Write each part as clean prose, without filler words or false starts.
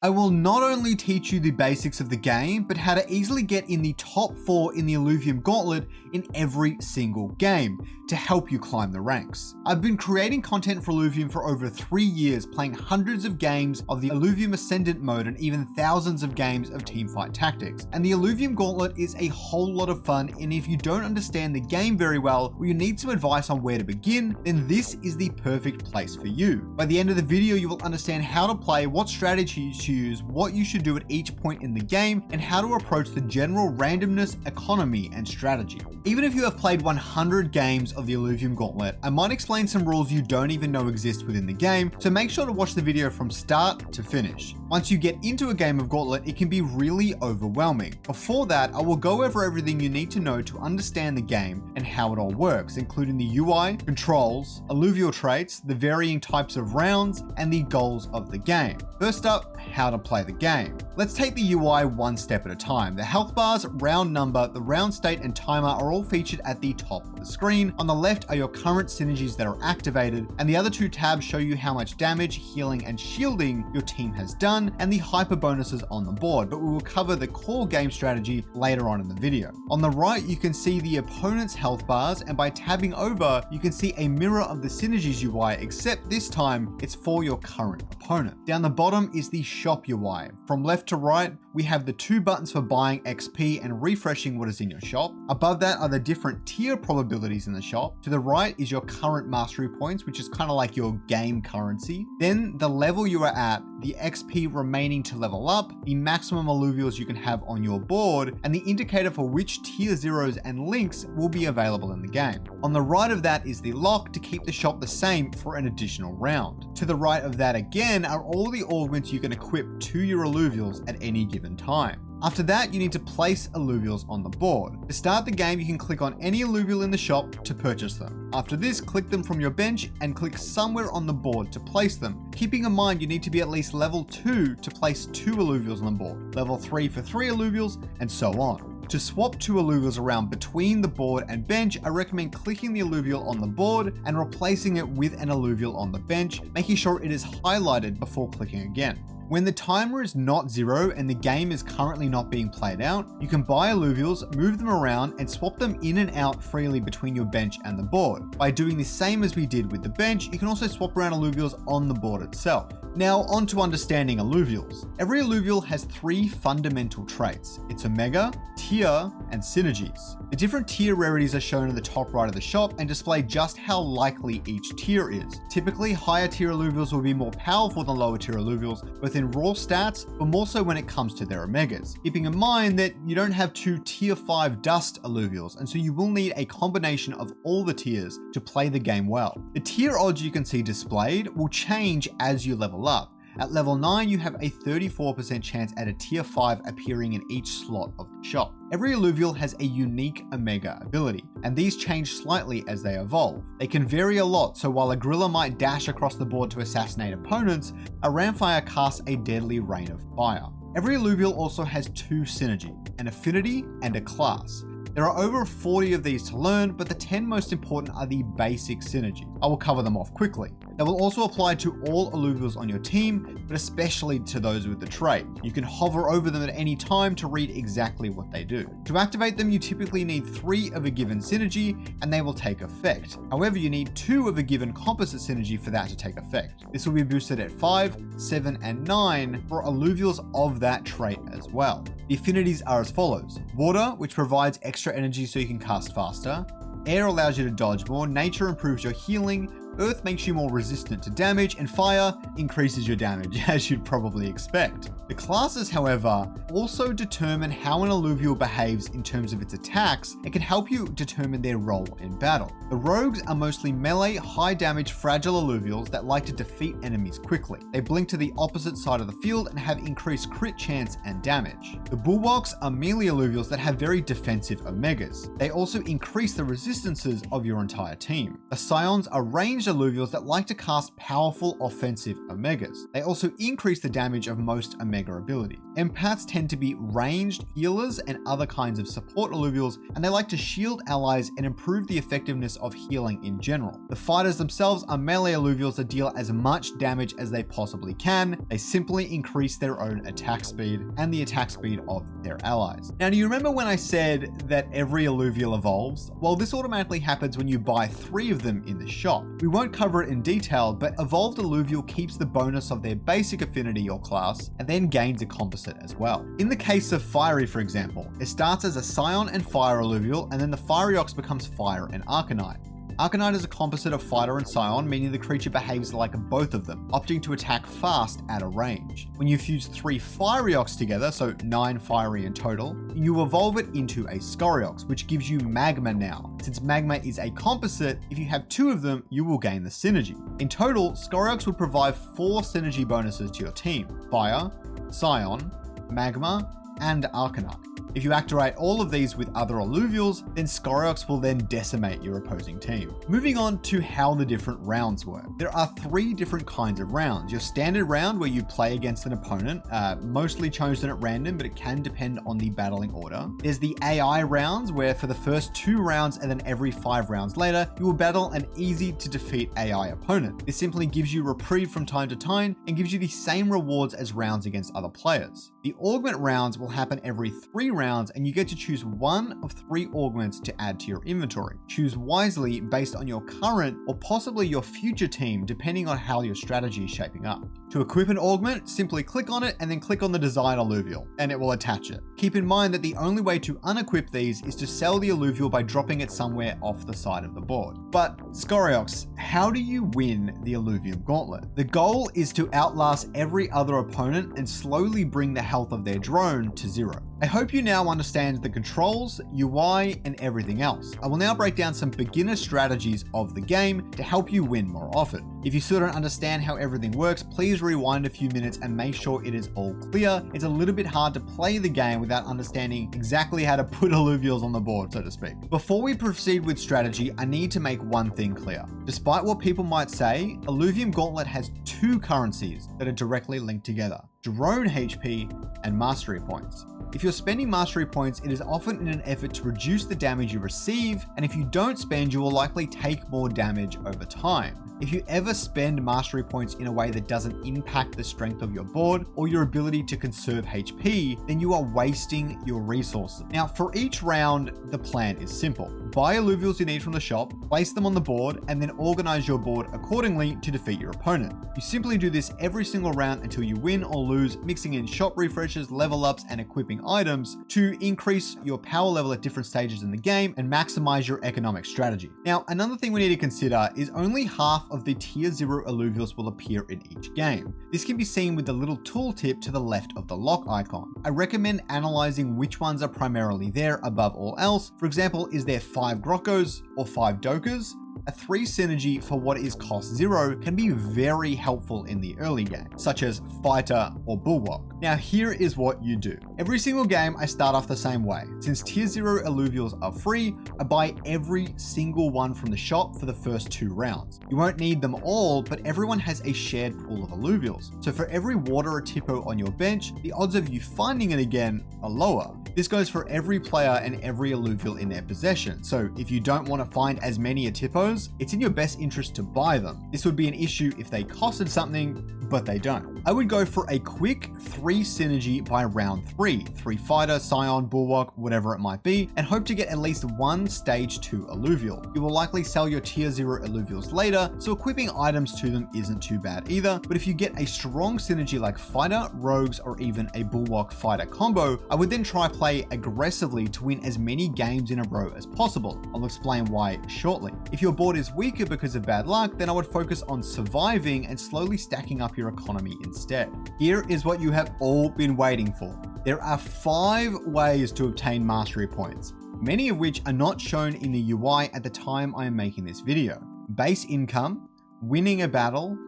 I will not only teach you the basics of the game, but how to easily get in the top 4 in the Illuvium Gauntlet in every single game to help you climb the ranks. I've been creating content for Illuvium for over 3 years, playing hundreds of games of the Illuvium Ascendant mode and even thousands of games of teamfight tactics. And the Illuvium Gauntlet is a whole lot of fun, and if you don't understand the game very well, or you need some advice on where to begin, then this is the perfect place for you. By the end of the video, you will understand how to play, what strategies to use, what you should do at each point in the game, and how to approach the general randomness, economy, and strategy. Even if you have played 100 games of the Illuvium Gauntlet, I might explain some rules you don't even know exist within the game, so make sure to watch the video from start to finish. Once you get into a game of Gauntlet, it can be really overwhelming. Before that, I will go over everything you need to know to understand the game and how it all works, including the UI, controls, alluvial traits, the varying types of rounds, and the goals of the game. First up, how to play the game. Let's take the UI one step at a time. The health bars, round number, the round state, and timer are all featured at the top of the screen. On the left are your current synergies that are activated, and the other two tabs show you how much damage, healing, and shielding your team has done, and the hyper bonuses on the board, but we will cover the core game strategy later on in the video. On the right, you can see the opponent's health bars, and by tabbing over, you can see a mirror of the synergies UI, except this time, it's for your current opponent. Down the bottom is the shop UI. From left to right, we have the 2 buttons for buying XP and refreshing what is in your shop. Above that are the different tier probabilities in the shop. To the right is your current mastery points, which is kind of like your game currency. Then the level you are at, the XP remaining to level up, the maximum alluvials you can have on your board, and the indicator for which tier zeros and links will be available in the game. On the right of that is the lock to keep the shop the same for an additional round. To the right of that again are all the augments you can equip to your alluvials at any given time. After that, you need to place alluvials on the board. To start the game, you can click on any alluvial in the shop to purchase them. After this, click them from your bench and click somewhere on the board to place them. Keeping in mind you need to be at least level 2 to place 2 alluvials on the board, level 3 for 3 alluvials, and so on. To swap 2 alluvials around between the board and bench, I recommend clicking the alluvial on the board and replacing it with an alluvial on the bench, making sure it is highlighted before clicking again. When the timer is not 0 and the game is currently not being played out, you can buy alluvials, move them around, and swap them in and out freely between your bench and the board. By doing the same as we did with the bench, you can also swap around alluvials on the board itself. Now on to understanding alluvials. Every alluvial has 3 fundamental traits: its omega, tier, and synergies. The different tier rarities are shown at the top right of the shop and display just how likely each tier is. Typically, higher tier alluvials will be more powerful than lower tier alluvials, both in raw stats, but more so when it comes to their omegas. Keeping in mind that you don't have 2 tier 5 dust alluvials, and so you will need a combination of all the tiers to play the game well. The tier odds you can see displayed will change as you level up. At level 9, you have a 34% chance at a tier 5 appearing in each slot of the shop. Every alluvial has a unique omega ability, and these change slightly as they evolve. They can vary a lot, so while a gorilla might dash across the board to assassinate opponents, a ramfire casts a deadly rain of fire. Every alluvial also has 2 synergy, an affinity and a class. There are over 40 of these to learn, but the 10 most important are the basic synergies. I will cover them off quickly. They will also apply to all alluvials on your team, but especially to those with the trait. You can hover over them at any time to read exactly what they do. To activate them, you typically need 3 of a given synergy, and they will take effect. However, you need 2 of a given composite synergy for that to take effect. This will be boosted at 5, 7, and 9 for alluvials of that trait as well. The affinities are as follows: water, which provides extra energy so you can cast faster; air allows you to dodge more; nature improves your healing; earth makes you more resistant to damage; and fire increases your damage, as you'd probably expect. The classes, however, also determine how an alluvial behaves in terms of its attacks and can help you determine their role in battle. The rogues are mostly melee, high damage, fragile alluvials that like to defeat enemies quickly. They blink to the opposite side of the field and have increased crit chance and damage. The bulwarks are melee alluvials that have very defensive omegas. They also increase the resistances of your entire team. The scions are ranged alluvials that like to cast powerful offensive omegas. They also increase the damage of most omega abilities. Empaths tend to be ranged healers and other kinds of support alluvials, and they like to shield allies and improve the effectiveness of healing in general. The fighters themselves are melee alluvials that deal as much damage as they possibly can. They simply increase their own attack speed and the attack speed of their allies. Now, do you remember when I said that every alluvial evolves? Well, this automatically happens when you buy 3 of them in the shop. We won't cover it in detail, but evolved alluvial keeps the bonus of their basic affinity or class and then gains a composite as well. In the case of Fiery, for example, it starts as a Scion and Fire alluvial, and then the Scoriox becomes Fire and Arcanite. Arcanite is a composite of Fighter and Scion, meaning the creature behaves like both of them, opting to attack fast at a range. When you fuse 3 Scoriox together, so 9 fiery in total, you evolve it into a Scoriox, which gives you Magma now. Since Magma is a composite, if you have 2 of them, you will gain the synergy. In total, Scoriox would provide 4 synergy bonuses to your team: Fire, Scion, Magma, and Arcanite. If you activate all of these with other alluvials, then Scoriox will then decimate your opposing team. Moving on to how the different rounds work. There are 3 different kinds of rounds. Your standard round, where you play against an opponent, mostly chosen at random, but it can depend on the battling order. There's the AI rounds, where for the first 2 rounds and then every 5 rounds later, you will battle an easy to defeat AI opponent. This simply gives you reprieve from time to time and gives you the same rewards as rounds against other players. The augment rounds will happen every 3 rounds, and you get to choose 1 of 3 augments to add to your inventory. Choose wisely based on your current or possibly your future team, depending on how your strategy is shaping up. To equip an augment, simply click on it and then click on the desired alluvial, and it will attach it. Keep in mind that the only way to unequip these is to sell the alluvial by dropping it somewhere off the side of the board. But Scoriox, how do you win the Illuvium Gauntlet? The goal is to outlast every other opponent and slowly bring the health of their drone to 0. I hope you now understand the controls, UI, and everything else. I will now break down some beginner strategies of the game to help you win more often. If you still don't understand how everything works, please rewind a few minutes and make sure it is all clear. It's a little bit hard to play the game without understanding exactly how to put alluvials on the board, so to speak. Before we proceed with strategy, I need to make one thing clear. Despite what people might say, Illuvium Gauntlet has 2 currencies that are directly linked together: drone HP and mastery points. If you're spending mastery points, it is often in an effort to reduce the damage you receive, and if you don't spend, you will likely take more damage over time. If you ever spend mastery points in a way that doesn't impact the strength of your board or your ability to conserve HP, then you are wasting your resources. Now, for each round, the plan is simple. Buy alluvials you need from the shop, place them on the board, and then organize your board accordingly to defeat your opponent. You simply do this every single round until you win or lose, mixing in shop refreshes, level ups, and equipping items to increase your power level at different stages in the game and maximize your economic strategy. Now, another thing we need to consider is only half of the tier 0 alluvials will appear in each game. This can be seen with the little tooltip to the left of the lock icon. I recommend analyzing which ones are primarily there above all else. For example, is there 5 Grokkos or 5 Dokas? A 3 synergy for what is cost 0 can be very helpful in the early game, such as Fighter or Bulwark. Now, here is what you do. Every single game, I start off the same way. Since tier 0 alluvials are free, I buy every single one from the shop for the first 2 rounds. You won't need them all, but everyone has a shared pool of alluvials. So for every water Tipo on your bench, the odds of you finding it again are lower. This goes for every player and every alluvial in their possession. So if you don't want to find as many Atipos, it's in your best interest to buy them. This would be an issue if they costed something, but they don't. I would go for a quick 3 synergy by round 3, 3 Fighter, Scion, Bulwark, whatever it might be, and hope to get at least 1 stage 2 alluvial. You will likely sell your tier 0 alluvials later, so equipping items to them isn't too bad either, but if you get a strong synergy like Fighter, Rogues, or even a Bulwark Fighter combo, I would then try play aggressively to win as many games in a row as possible. I'll explain why shortly. If your board is weaker because of bad luck, then I would focus on surviving and slowly stacking up your economy instead. Here is what you have all been waiting for. There are 5 ways to obtain mastery points, many of which are not shown in the UI at the time I am making this video. Base income, winning a battle,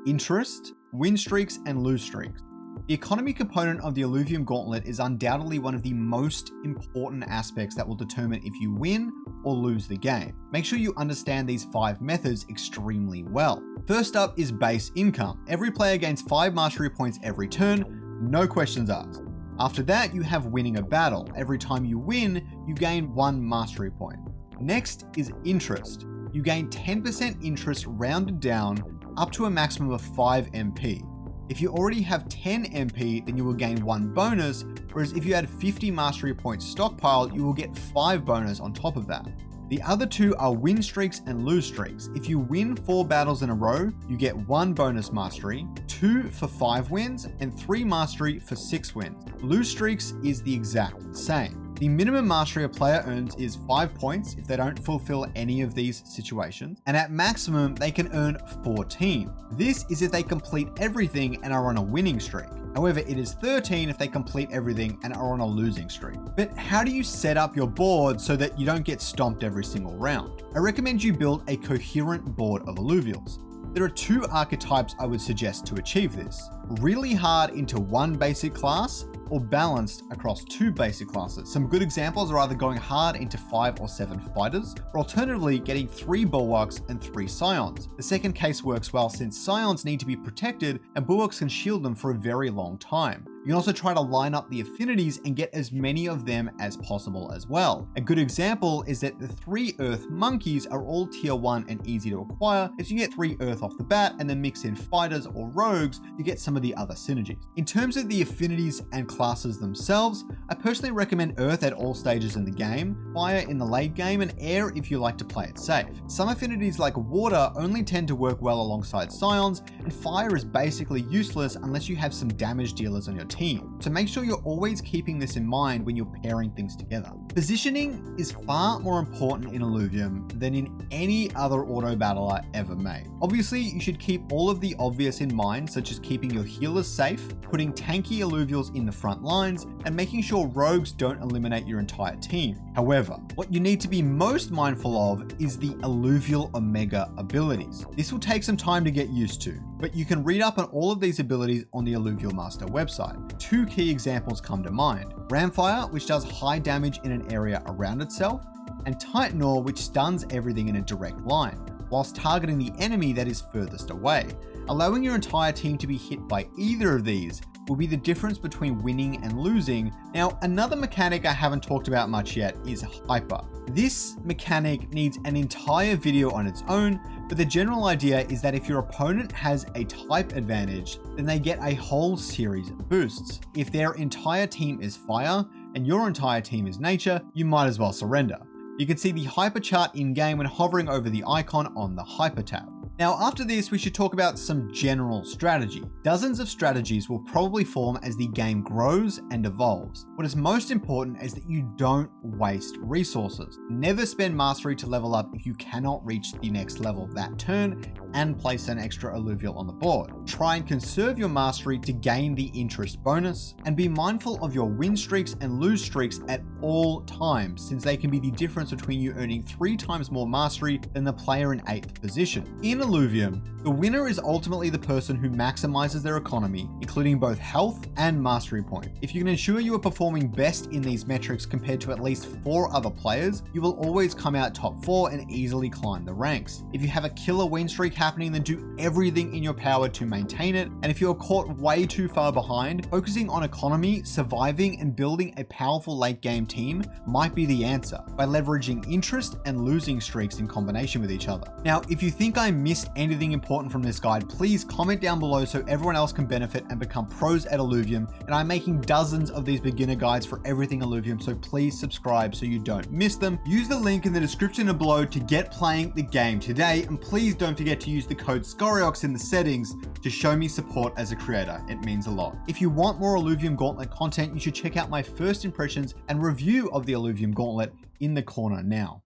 interest, win streaks, and lose streaks. The economy component of the Illuvium Gauntlet is undoubtedly one of the most important aspects that will determine if you win or lose the game. Make sure you understand these 5 methods extremely well. First up is base income. Every player gains 5 mastery points every turn, no questions asked. After that, you have winning a battle. Every time you win, you gain 1 mastery point. Next is interest. You gain 10% interest rounded down up to a maximum of 5 MP. If you already have 10 MP, then you will gain 1 bonus, whereas if you had 50 mastery points stockpiled, you will get 5 bonus on top of that. The other 2 are win streaks and lose streaks. If you win 4 battles in a row, you get 1 bonus mastery, 2 for 5 wins, and 3 mastery for 6 wins. Lose streaks is the exact same. The minimum mastery a player earns is 5 points if they don't fulfill any of these situations, and at maximum, they can earn 14. This is if they complete everything and are on a winning streak. However, it is 13 if they complete everything and are on a losing streak. But how do you set up your board so that you don't get stomped every single round? I recommend you build a coherent board of alluvials. There are 2 archetypes I would suggest to achieve this. Really hard into 1 basic class, or balanced across 2 basic classes. Some good examples are either going hard into 5 or 7 fighters, or alternatively getting 3 bulwarks and 3 scions. The second case works well since scions need to be protected and bulwarks can shield them for a very long time. You can also try to line up the affinities and get as many of them as possible as well. A good example is that the 3 Earth monkeys are all tier 1 and easy to acquire, as you get 3 Earth off the bat and then mix in fighters or rogues to get some of the other synergies. In terms of the affinities and classes themselves, I personally recommend Earth at all stages in the game, Fire in the late game, and Air if you like to play it safe. Some affinities like Water only tend to work well alongside Scions, and Fire is basically useless unless you have some damage dealers on your team. So make sure you're always keeping this in mind when you're pairing things together. Positioning is far more important in Illuvium than in any other auto battler ever made. Obviously, you should keep all of the obvious in mind, such as keeping your healers safe, putting tanky alluvials in the front lines, and making sure rogues don't eliminate your entire team. However, what you need to be most mindful of is the alluvial omega abilities. This will take some time to get used to, but you can read up on all of these abilities on the Alluvial Master website. 2 key examples come to mind. Ramfire, which does high damage in an area around itself, and Titanor, which stuns everything in a direct line, whilst targeting the enemy that is furthest away. Allowing your entire team to be hit by either of these will be the difference between winning and losing. Now, another mechanic I haven't talked about much yet is Hyper. This mechanic needs an entire video on its own, but the general idea is that if your opponent has a type advantage, then they get a whole series of boosts. If their entire team is fire and your entire team is nature, you might as well surrender. You can see the Hyper chart in-game when hovering over the icon on the Hyper tab. Now, after this, we should talk about some general strategy. Dozens of strategies will probably form as the game grows and evolves. What is most important is that you don't waste resources. Never spend mastery to level up if you cannot reach the next level that turn and place an extra alluvial on the board. Try and conserve your mastery to gain the interest bonus, and be mindful of your win streaks and lose streaks at all times, since they can be the difference between you earning 3 times more mastery than the player in 8th position. In Illuvium, the winner is ultimately the person who maximizes their economy, including both health and mastery points. If you can ensure you are performing best in these metrics compared to at least 4 other players, you will always come out top 4 and easily climb the ranks. If you have a killer win streak happening, then do everything in your power to maintain it. And if you're caught way too far behind, focusing on economy, surviving, and building a powerful late game team might be the answer, by leveraging interest and losing streaks in combination with each other. Now, if you think I missed anything important from this guide, please comment down below so everyone else can benefit and become pros at Illuvium. And I'm making dozens of these beginner guides for everything Illuvium, so please subscribe so you don't miss them. Use the link in the description below to get playing the game today, and please don't forget to use the code Scoriox in the settings to show me support as a creator. It means a lot. If you want more Illuvium Gauntlet content, you should check out my first impressions and review of the Illuvium Gauntlet in the corner now.